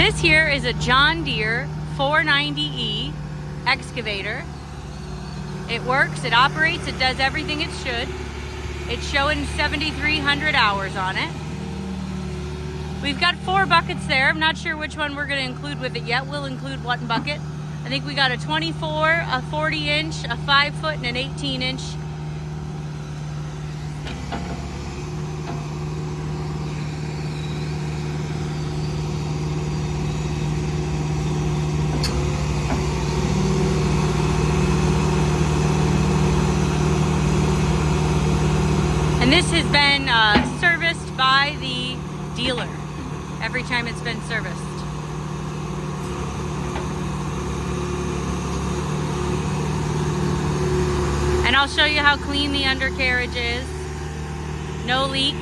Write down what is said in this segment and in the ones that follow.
This here is a John Deere 490E excavator. It works, it operates, it does everything it should. It's showing 7,300 hours on it. We've got 4 buckets there. I'm not sure which one we're going to include with it yet. We'll include one bucket. I think we got a 24, a 40 inch, a 5 foot, and an 18 inch. And this has been serviced by the dealer every time it's been serviced. And I'll show you how clean the undercarriage is. No leaks.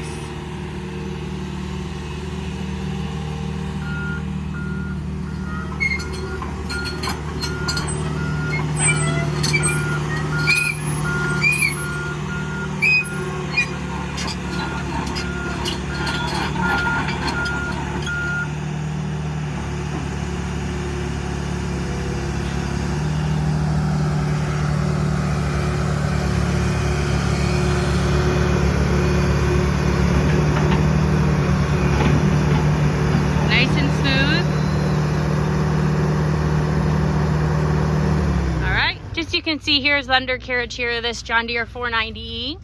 Just you can see here's the undercarriage here of this John Deere 490E.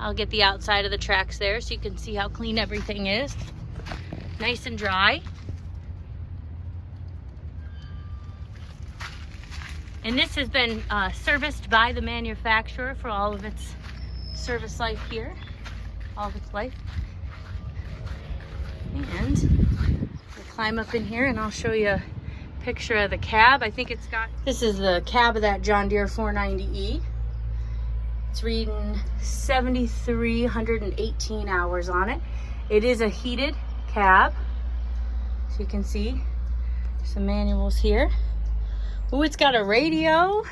I'll get the outside of the tracks there so you can see how clean everything is. Nice and dry. And this has been serviced by the manufacturer for all of its service life here. All of its life. And we'll climb up in here and I'll show you a picture of the cab. I think it's got, this is the cab of that John Deere 490E. It's reading 7,318 hours on it. It is a heated cab. So you can see some manuals here. Oh, it's got a radio.